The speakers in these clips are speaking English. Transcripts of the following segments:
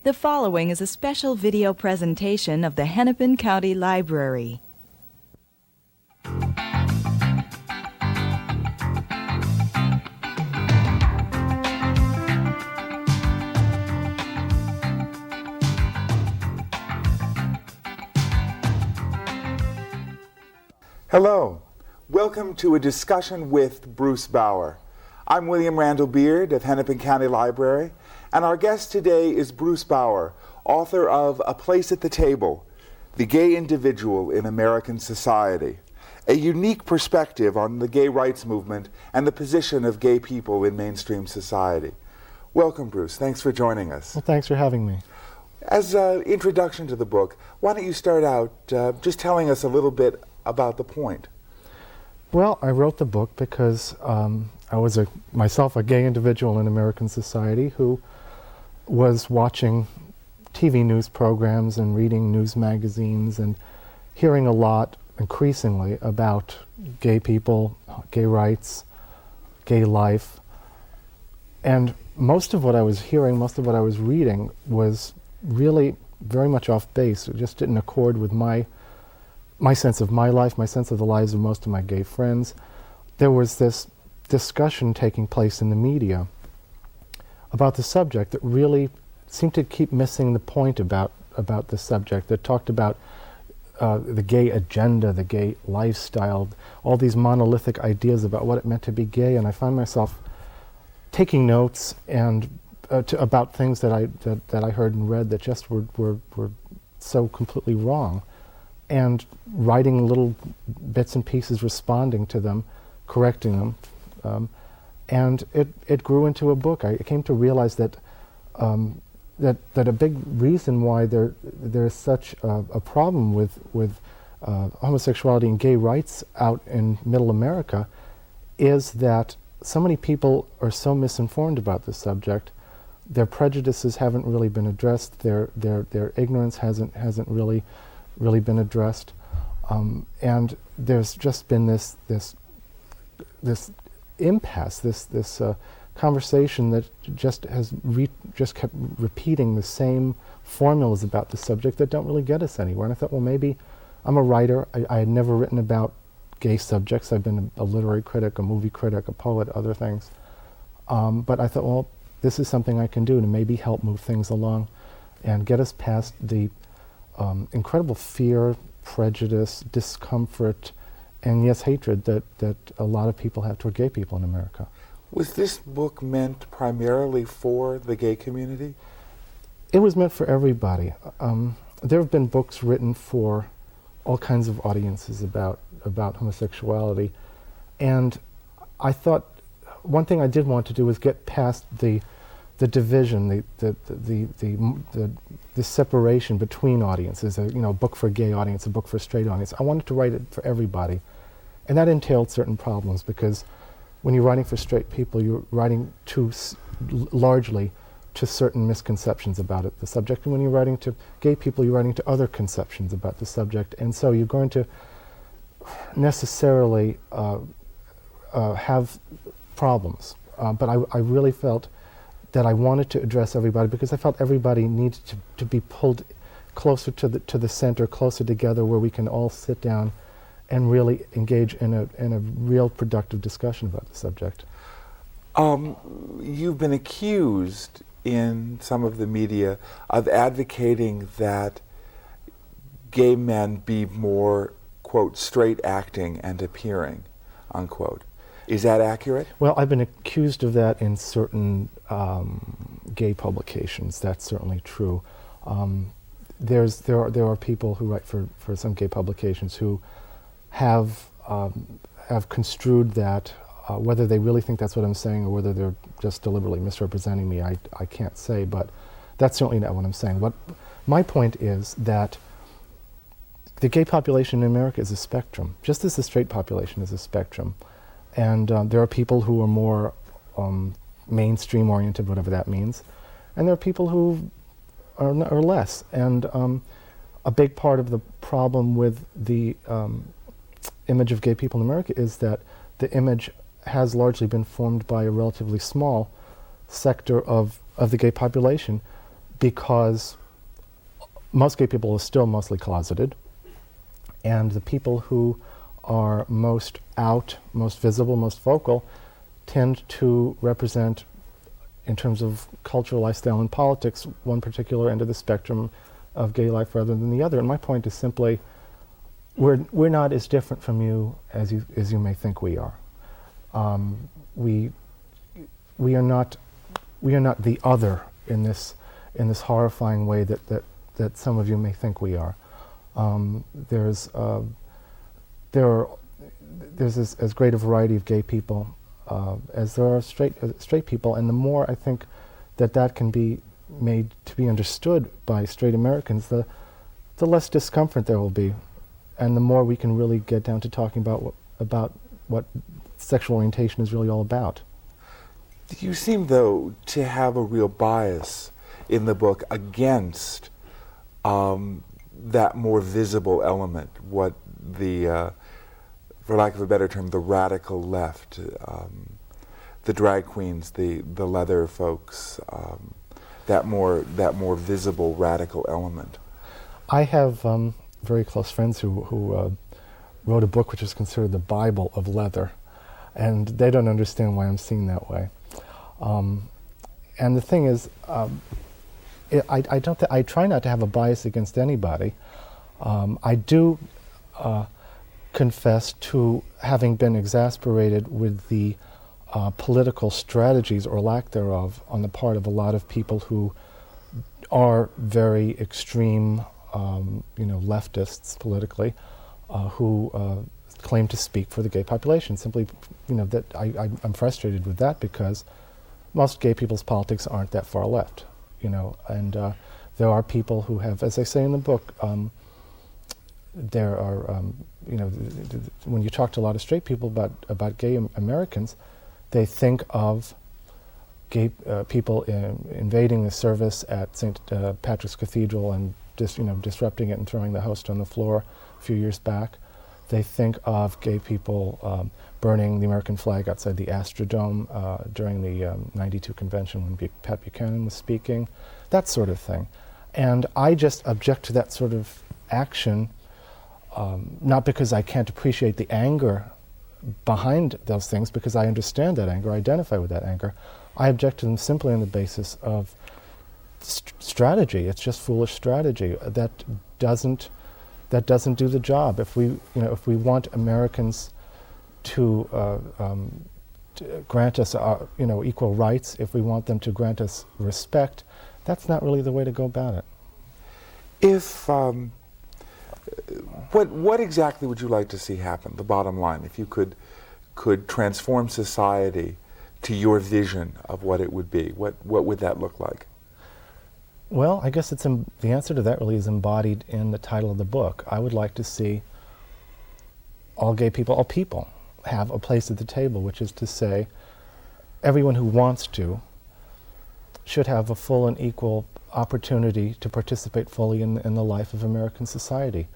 The following is a special video presentation of the Hennepin County Library. Hello, welcome to a discussion with Bruce Bawer. I'm William Randall Beard of Hennepin County Library, and our guest today is Bruce Bawer, author of A Place at the Table, The Gay Individual in American Society, a unique perspective on the gay rights movement and the position of gay people in mainstream society. Welcome, Bruce. Thanks for joining us. Well, thanks for having me. As an introduction to the book, why don't you start out just telling us a little bit about the point? Well, I wrote the book because I was myself a gay individual in American society who was watching TV news programs and reading news magazines and hearing a lot, increasingly, about gay people, gay rights, gay life. And most of what I was hearing, most of what I was reading was really very much off base. It just didn't accord with my sense of my life, my sense of the lives of most of my gay friends. There was this discussion taking place in the media about the subject that really seemed to keep missing the point about the subject, that talked about the gay agenda, the gay lifestyle, all these monolithic ideas about what it meant to be gay. And I found myself taking notes and about things that I heard and read that just were so completely wrong, and writing little bits and pieces, responding to them, correcting them, and it grew into a book. I came to realize that that a big reason why there's such a problem with homosexuality and gay rights out in Middle America is that so many people are so misinformed about this subject. Their prejudices haven't really been addressed. Their ignorance hasn't really been addressed, and there's just been this impasse, this conversation that just kept repeating the same formulas about the subject that don't really get us anywhere. And I thought, well, maybe I'm a writer. I had never written about gay subjects. I've been a literary critic, a movie critic, a poet, other things. But I thought, well, this is something I can do to maybe help move things along and get us past the incredible fear, prejudice, discomfort, and yes, hatred that a lot of people have toward gay people in America. Was this book meant primarily for the gay community? It was meant for everybody. There have been books written for all kinds of audiences about homosexuality, and I thought one thing I did want to do was get past the division, the separation between audiences. A book for a gay audience, a book for a straight audience. I wanted to write it for everybody, and that entailed certain problems, because when you're writing for straight people, you're writing largely to certain misconceptions about the subject, and when you're writing to gay people, you're writing to other conceptions about the subject, and so you're going to necessarily have problems. But I really felt that I wanted to address everybody, because I felt everybody needed to be pulled closer to the center, closer together, where we can all sit down and really engage in a real productive discussion about the subject. You've been accused in some of the media of advocating that gay men be more, quote, straight acting and appearing, unquote. Is that accurate? Well, I've been accused of that in certain gay publications. That's certainly true. There are people who write for some gay publications who have construed that, whether they really think that's what I'm saying or whether they're just deliberately misrepresenting me, I can't say, but that's certainly not what I'm saying. My point is that the gay population in America is a spectrum, just as the straight population is a spectrum. And there are people who are more mainstream oriented, whatever that means, and there are people who are less. And a big part of the problem with the image of gay people in America is that the image has largely been formed by a relatively small sector of the gay population because most gay people are still mostly closeted, and the people who are most out, most visible, most vocal, tend to represent, in terms of cultural lifestyle and politics, one particular end of the spectrum of gay life rather than the other. And my point is simply, we're not as different from you as you may think we are. We are not the other in this horrifying way that some of you may think we are. There's as great a variety of gay people as there are straight people, and the more I think that can be made to be understood by straight Americans, the less discomfort there will be, and the more we can really get down to talking about what sexual orientation is really all about. You seem, though, to have a real bias in the book against that more visible element, what the, for lack of a better term, the radical left, the drag queens, the leather folks, that more visible radical element. I have very close friends who wrote a book which is considered the Bible of leather, and they don't understand why I'm seen that way. And the thing is, I try not to have a bias against anybody. I do confess to having been exasperated with the political strategies or lack thereof on the part of a lot of people who are very extreme, leftists politically, who claim to speak for the gay population. Simply, that I'm frustrated with that because most gay people's politics aren't that far left, and there are people who have, as I say in the book, there are, when you talk to a lot of straight people about gay Americans, they think of gay people invading the service at St. Patrick's Cathedral and disrupting it and throwing the host on the floor a few years back. They think of gay people burning the American flag outside the Astrodome during the '92 convention when Pat Buchanan was speaking, that sort of thing. And I just object to that sort of action, not because I can't appreciate the anger behind those things, because I understand that anger, I identify with that anger. I object to them simply on the basis of strategy. It's just foolish strategy that doesn't do the job. If we want Americans to grant us equal rights, if we want them to grant us respect, that's not really the way to go about it. If what exactly would you like to see happen? The bottom line, if you could transform society to your vision of what it would be, what would that look like? Well, I guess the answer to that really is embodied in the title of the book. I would like to see all gay people, all people, have a place at the table, which is to say, everyone who wants to should have a full and equal opportunity to participate fully in the life of American society,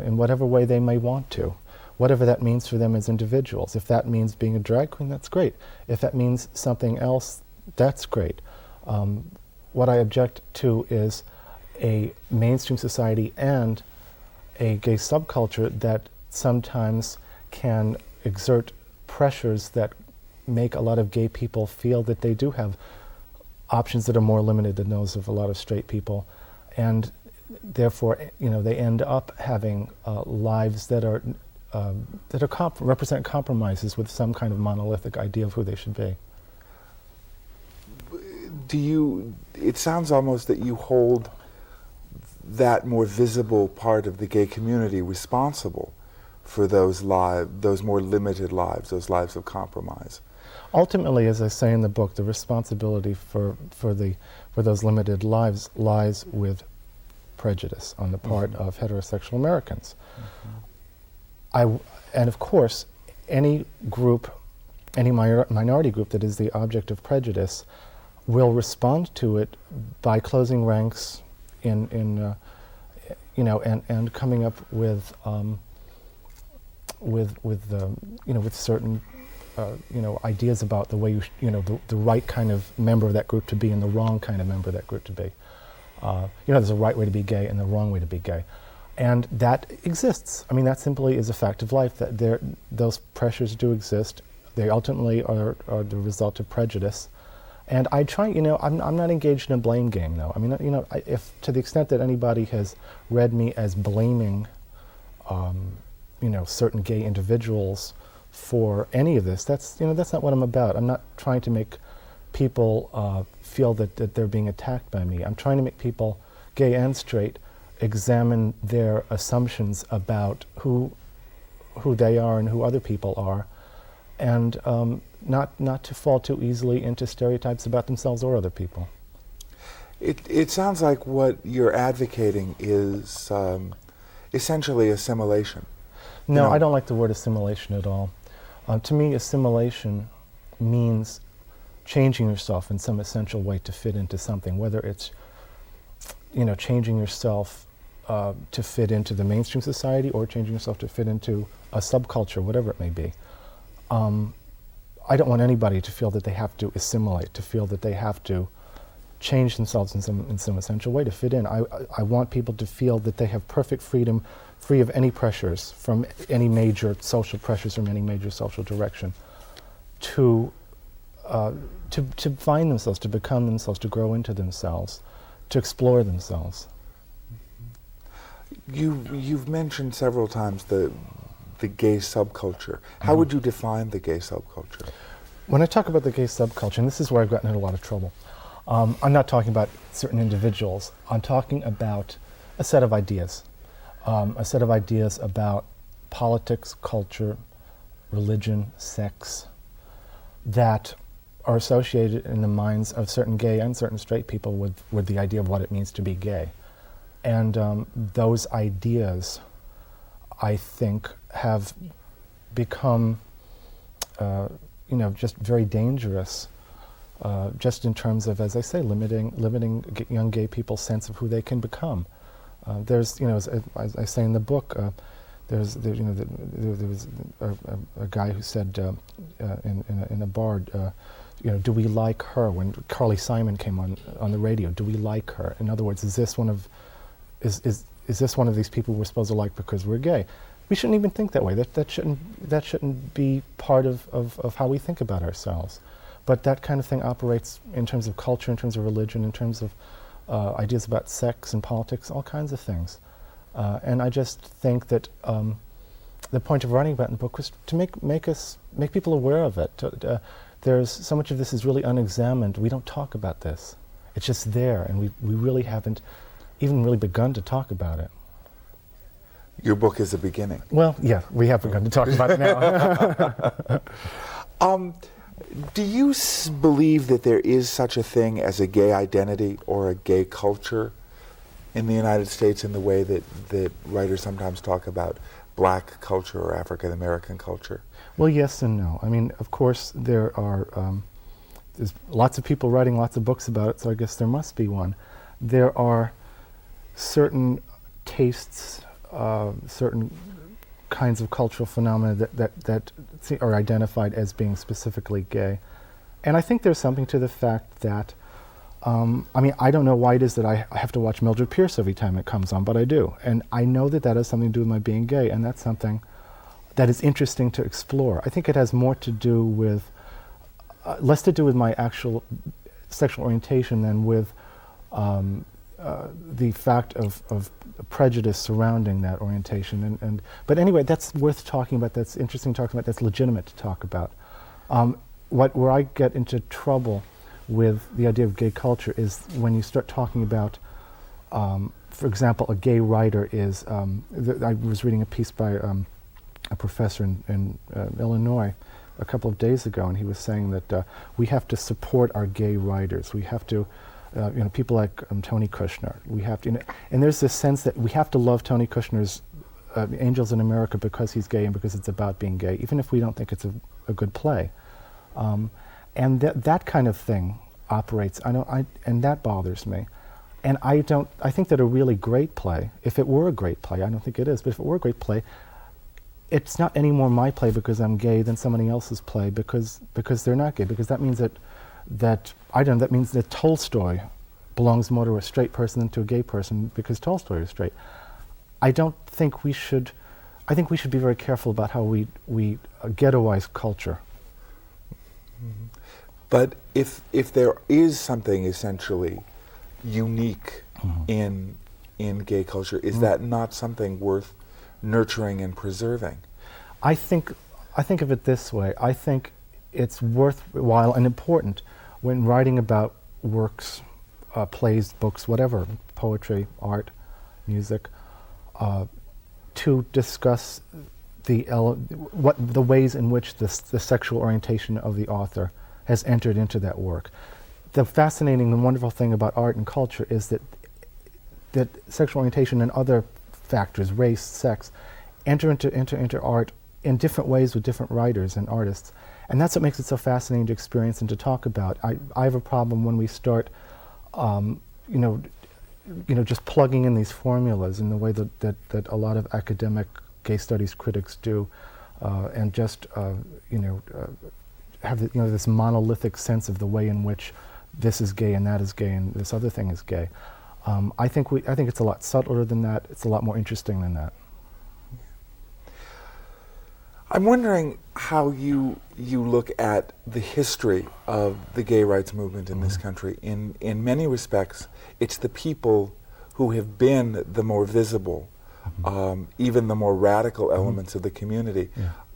in whatever way they may want to, whatever that means for them as individuals. If that means being a drag queen, that's great. If that means something else, that's great. What I object to is a mainstream society and a gay subculture that sometimes can exert pressures that make a lot of gay people feel that they do have options that are more limited than those of a lot of straight people, and therefore, they end up having lives that represent compromises with some kind of monolithic idea of who they should be. It sounds almost that you hold that more visible part of the gay community responsible for those more limited lives, those lives of compromise. Ultimately, as I say in the book, the responsibility for those limited lives lies with prejudice on the part of heterosexual Americans. And of course, any minority group that is the object of prejudice will respond to it by closing ranks and coming up with certain ideas about the way the right kind of member of that group to be and the wrong kind of member of that group to be. There's a right way to be gay and the wrong way to be gay. And that exists. I mean, that simply is a fact of life, that those pressures do exist. They ultimately are the result of prejudice. And I try, I'm not engaged in a blame game, though. I mean, if to the extent that anybody has read me as blaming, certain gay individuals for any of this, that's not what I'm about. I'm not trying to make people feel that they're being attacked by me. I'm trying to make people, gay and straight, examine their assumptions about who they are and who other people are, and not to fall too easily into stereotypes about themselves or other people. It sounds like what you're advocating is essentially assimilation. No, I don't like the word assimilation at all. To me, assimilation means changing yourself in some essential way to fit into something, whether it's changing yourself to fit into the mainstream society or changing yourself to fit into a subculture, whatever it may be. I don't want anybody to feel that they have to assimilate, to feel that they have to change themselves in some essential way to fit in. I want people to feel that they have perfect freedom, free of any pressures from any major social pressures from any major social direction, to find themselves, to become themselves, to grow into themselves, to explore themselves. You've mentioned several times the gay subculture. How would you define the gay subculture? When I talk about the gay subculture, and this is where I've gotten in a lot of trouble, I'm not talking about certain individuals. I'm talking about a set of ideas about politics, culture, religion, sex, that are associated in the minds of certain gay and certain straight people with the idea of what it means to be gay. And those ideas, I think, have become, just very dangerous, just in terms of, as I say, limiting young gay people's sense of who they can become. There's, as I say in the book, there was a guy who said in a bar, do we like her? When Carly Simon came on the radio, do we like her? In other words, is this one of these people we're supposed to like because we're gay? We shouldn't even think that way. That shouldn't be part of how we think about ourselves. But that kind of thing operates in terms of culture, in terms of religion, in terms of ideas about sex and politics, all kinds of things. And I just think that the point of writing about it in the book was to make people aware of it. There's so much of this is really unexamined. We don't talk about this. It's just there, and we really haven't even really begun to talk about it. Your book is a beginning. Well, yeah, we have begun to talk about it now. Do you believe that there is such a thing as a gay identity or a gay culture in the United States in the way that writers sometimes talk about black culture or African American culture? Well, yes and no. I mean, of course, there's lots of people writing lots of books about it, so I guess there must be one. There are certain tastes, certain kinds of cultural phenomena that are identified as being specifically gay. And I think there's something to the fact that, I don't know why it is that I have to watch Mildred Pierce every time it comes on, but I do. And I know that has something to do with my being gay, and that's something that is interesting to explore. I think it has more to do with, less to do with my actual sexual orientation than with the fact of prejudice surrounding that orientation. But anyway, that's worth talking about, that's interesting to talk about, that's legitimate to talk about. Where I get into trouble with the idea of gay culture is when you start talking about, for example, a gay writer is, I was reading a piece by a professor in Illinois a couple of days ago, and he was saying that we have to support our gay writers. We have to, people like Tony Kushner. We have to, and there's this sense that we have to love Tony Kushner's Angels in America because he's gay and because it's about being gay, even if we don't think it's a good play. And that kind of thing operates. And that bothers me. And I think that a really great play, if it were a great play, I don't think it is, but if it were a great play, it's not any more my play because I'm gay than somebody else's play because they're not gay. Because that means that means that Tolstoy belongs more to a straight person than to a gay person because Tolstoy is straight. I don't think we should. I think we should be very careful about how we ghettoize culture. Mm-hmm. But if there is something essentially unique in gay culture, is that not something worth nurturing and preserving? I think of it this way. I think it's worthwhile and important when writing about works, plays, books, whatever, poetry, art, music, to discuss the ways in which the sexual orientation of the author has entered into that work. The fascinating and wonderful thing about art and culture is that sexual orientation and other factors, race, sex, enter into art in different ways with different writers and artists. And that's what makes it so fascinating to experience and to talk about. I have a problem when we start, just plugging in these formulas in the way that a lot of academic gay studies critics do, and just have this monolithic sense of the way in which this is gay and that is gay and this other thing is gay. I think it's a lot subtler than that. It's a lot more interesting than that. I'm wondering how you look at the history of the gay rights movement in this country. In many respects, it's the people who have been the more visible, even the more radical elements of the community,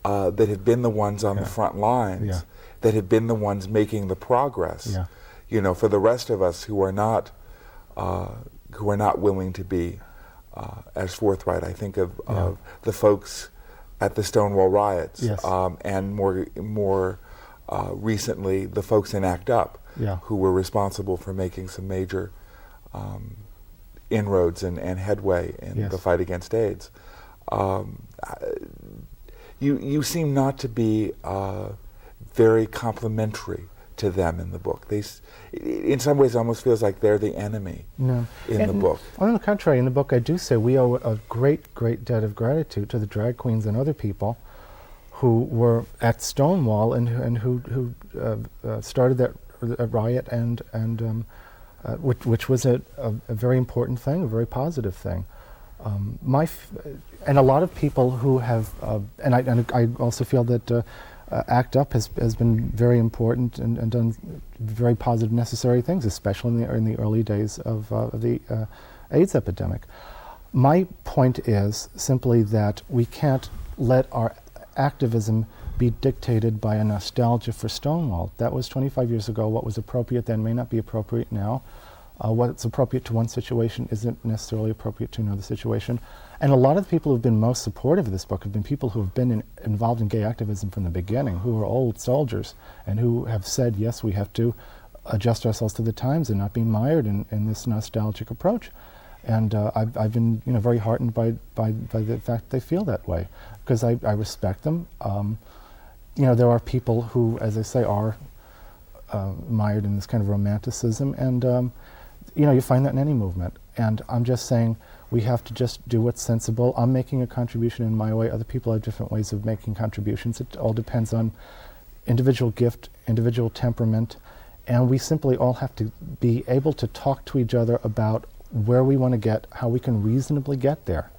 that have been the ones on the front lines, that have been the ones making the progress. For the rest of us who are not willing to be as forthright. I think of the folks at the Stonewall riots, and more recently the folks in ACT UP, who were responsible for making some major inroads and headway in the fight against AIDS. You seem not to be very complimentary to them in the book. In some ways, almost feels like they're the enemy in the book. On the contrary, in the book, I do say we owe a great, great debt of gratitude to the drag queens and other people who were at Stonewall and who started that riot and which was a very important thing, a very positive thing. And a lot of people who have, and I also feel that ACT UP has been very important and done very positive, necessary things, especially in the early days of the AIDS epidemic. My point is simply that we can't let our activism be dictated by a nostalgia for Stonewall. That was 25 years ago. What was appropriate then may not be appropriate now. What's appropriate to one situation isn't necessarily appropriate to another situation. And a lot of the people who've been most supportive of this book have been people who have been involved in gay activism from the beginning, who are old soldiers, and who have said, yes, we have to adjust ourselves to the times and not be mired in this nostalgic approach. And I've been very heartened by the fact they feel that way, because I respect them. There are people who, as I say, are mired in this kind of romanticism, and you find that in any movement. And I'm just saying we have to just do what's sensible. I'm making a contribution in my way. Other people have different ways of making contributions. It all depends on individual gift, individual temperament, and we simply all have to be able to talk to each other about where we want to get, how we can reasonably get there,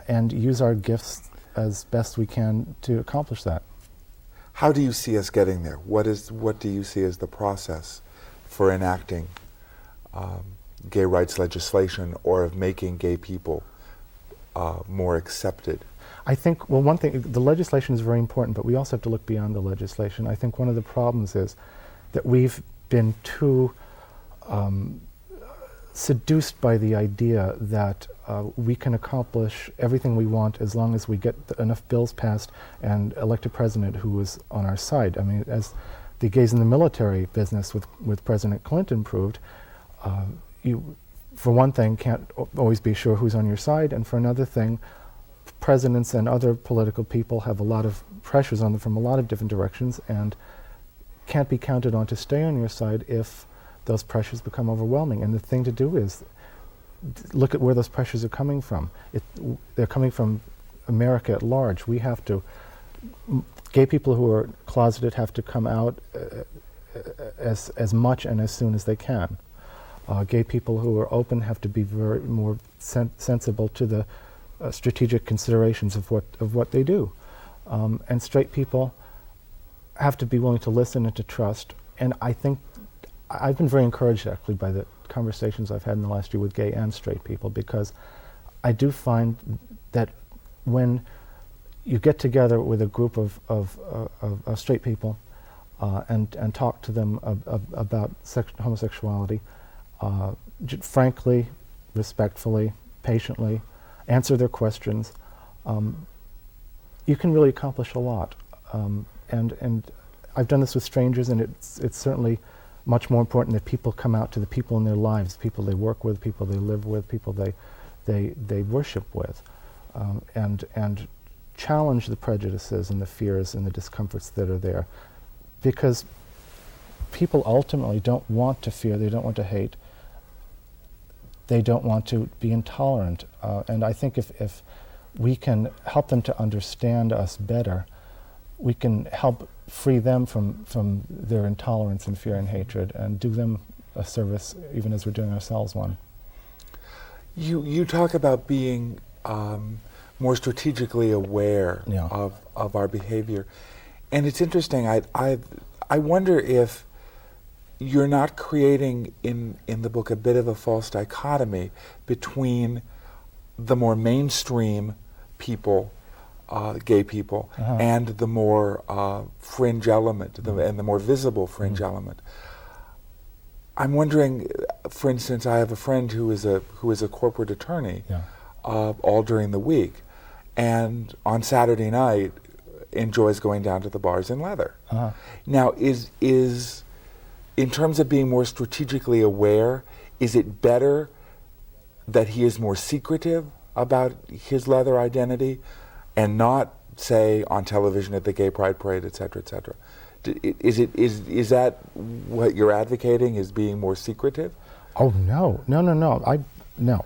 and use our gifts as best we can to accomplish that. How do you see us getting there? What do you see as the process for enacting gay rights legislation, or of making gay people more accepted? I think, well, one thing, the legislation is very important, but we also have to look beyond the legislation. I think one of the problems is that we've been too seduced by the idea that we can accomplish everything we want as long as we get enough bills passed and elect a president who is on our side. I mean, as the gays in the military business with President Clinton proved, you, for one thing, can't always be sure who's on your side, and for another thing, presidents and other political people have a lot of pressures on them from a lot of different directions and can't be counted on to stay on your side if those pressures become overwhelming. And the thing to do is look at where those pressures are coming from. They're coming from America at large. We have to, gay people who are closeted have to come out as much and as soon as they can. Gay people who are open have to be very more sensible to the strategic considerations of what they do, and straight people have to be willing to listen and to trust. And I think I've been very encouraged actually by the conversations I've had in the last year with gay and straight people, because I do find that when you get together with a group of straight people and talk to them about homosexuality, frankly, respectfully, patiently, answer their questions, you can really accomplish a lot. And I've done this with strangers, and it's certainly much more important that people come out to the people in their lives, people they work with, people they live with, people they worship with, and challenge the prejudices and the fears and the discomforts that are there, because people ultimately don't want to fear, they don't want to hate, they don't want to be intolerant, and I think if we can help them to understand us better, we can help free them from their intolerance and fear and hatred, and do them a service even as we're doing ourselves one. You talk about being more strategically aware Yeah. of our behavior, and it's interesting. I wonder if you're not creating in the book a bit of a false dichotomy between the more mainstream people, gay people, and the more fringe element, and the more visible fringe element. I'm wondering, for instance, I have a friend who is a corporate attorney, all during the week, and on Saturday night enjoys going down to the bars in leather. Now, is in terms of being more strategically aware, is it better that he is more secretive about his leather identity, and not, say, on television at the Gay Pride Parade, et cetera, et cetera? Is that what you're advocating, is being more secretive? Oh, no.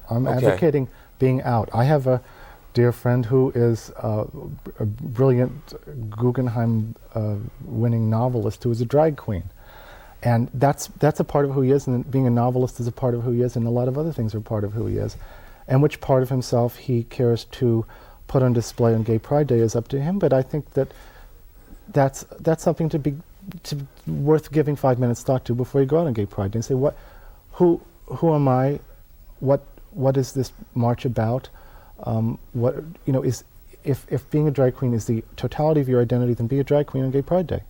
I'm advocating being out. I have a dear friend who is a brilliant Guggenheim winning novelist who is a drag queen. And that's a part of who he is, and being a novelist is a part of who he is, and a lot of other things are part of who he is. And which part of himself he cares to put on display on Gay Pride Day is up to him, but I think that's something to worth giving 5 minutes thought to before you go out on Gay Pride Day and say, who am I? What is this march about? If being a drag queen is the totality of your identity, then be a drag queen on Gay Pride Day.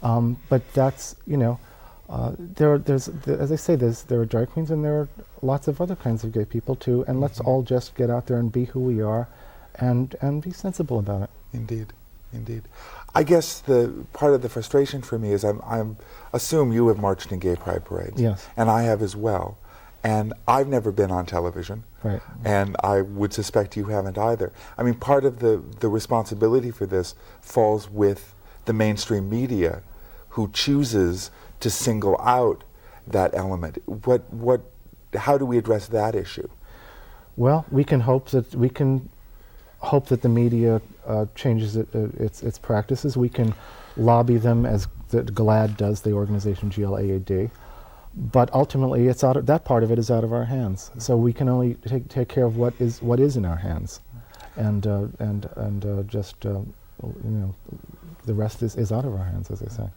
But that's, as I say, there are drag queens and there are lots of other kinds of gay people too, and let's all just get out there and be who we are, and be sensible about it. Indeed. I guess the part of the frustration for me is I assume you have marched in gay pride parades. Yes. And I have as well. And I've never been on television. Right. And I would suspect you haven't either. I mean, part of the responsibility for this falls with the mainstream media, who chooses to single out that element. How do we address that issue? Well, we can hope that the media changes its practices. We can lobby them, as the GLAAD does, the organization GLAAD. But ultimately, that part of it is out of our hands. So we can only take care of what is in our hands, and just the rest is out of our hands, as I say.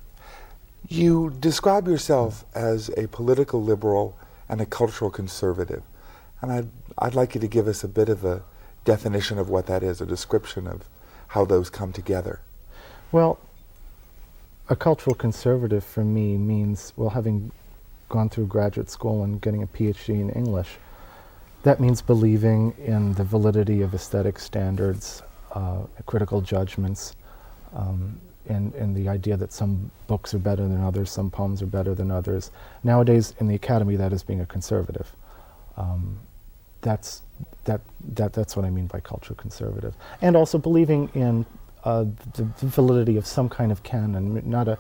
You describe yourself as a political liberal and a cultural conservative, and I'd like you to give us a bit of a definition of what that is, a description of how those come together. Well, a cultural conservative for me means, having gone through graduate school and getting a PhD in English, that means believing in the validity of aesthetic standards, critical judgments, and the idea that some books are better than others, some poems are better than others. Nowadays, in the academy, that is being a conservative. That's what I mean by cultural conservative. And also believing in the validity of some kind of canon, not a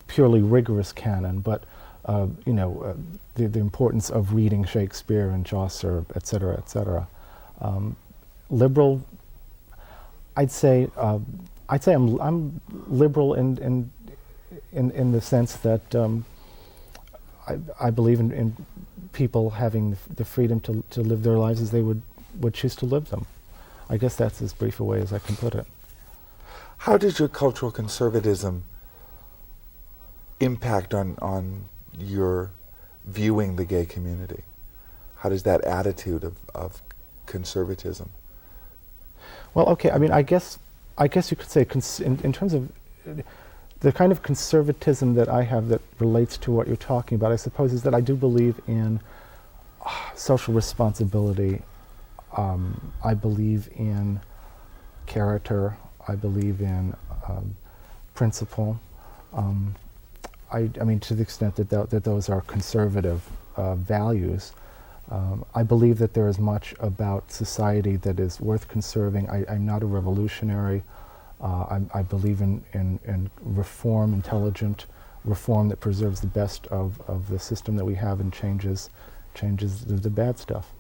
purely rigorous canon, but the importance of reading Shakespeare and Chaucer, et cetera, et cetera. Liberal, I'd say I'm liberal in the sense that I believe in people having the freedom to live their lives as they would choose to live them. I guess that's as brief a way as I can put it. How does your cultural conservatism impact on your viewing the gay community? How does that attitude of conservatism? Well, okay. I mean, I guess you could say in terms of the kind of conservatism that I have that relates to what you're talking about, I suppose, is that I do believe in social responsibility. I believe in character. I believe in principle. I mean, to the extent that those are conservative values. I believe that there is much about society that is worth conserving. I'm not a revolutionary. I believe in reform, intelligent reform that preserves the best of the system that we have and changes the bad stuff.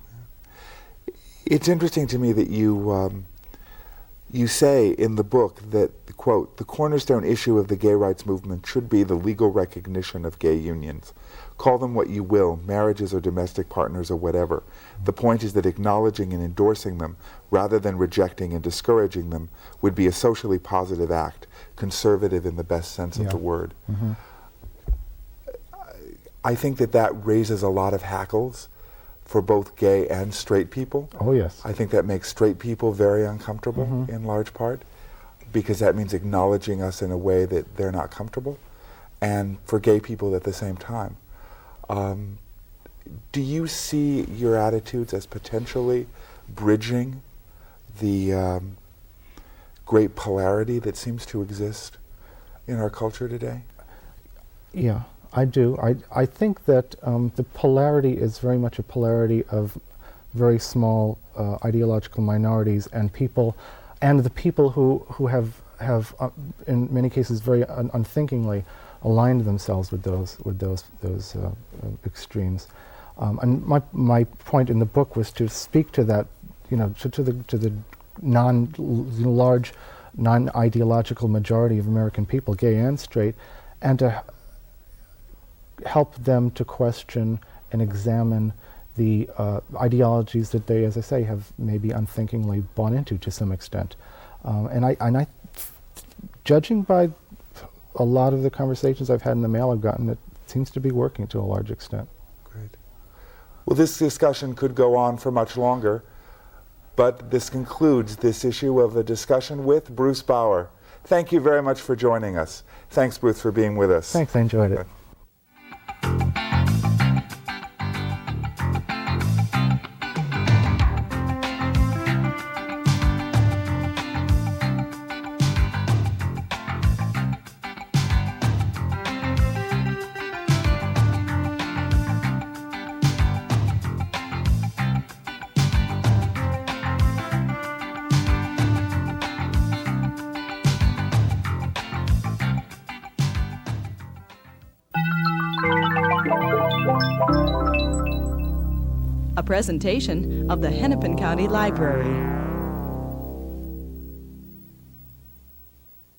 It's interesting to me that you say in the book that, quote, the cornerstone issue of the gay rights movement should be the legal recognition of gay unions. Call them what you will, marriages or domestic partners or whatever. The point is that acknowledging and endorsing them, rather than rejecting and discouraging them, would be a socially positive act, conservative in the best sense of the word. Mm-hmm. I think that raises a lot of hackles for both gay and straight people. Oh, yes. I think that makes straight people very uncomfortable in large part, because that means acknowledging us in a way that they're not comfortable, and for gay people at the same time. Do you see your attitudes as potentially bridging the great polarity that seems to exist in our culture today? Yeah, I do. I think that the polarity is very much a polarity of very small ideological minorities and people, and the people who have in many cases very unthinkingly aligned themselves with those extremes. And my point in the book was to speak to that, to the large non-ideological majority of American people, gay and straight, and to help them to question and examine the ideologies that they, as I say, have maybe unthinkingly bought into to some extent. And I, judging by a lot of the conversations I've had in the mail I've gotten, it seems to be working to a large extent. Great. Well, this discussion could go on for much longer, but this concludes this issue of the discussion with Bruce Bawer. Thank you very much for joining us. Thanks, Bruce, for being with us. Thanks, I enjoyed it. A presentation of the Hennepin County Library.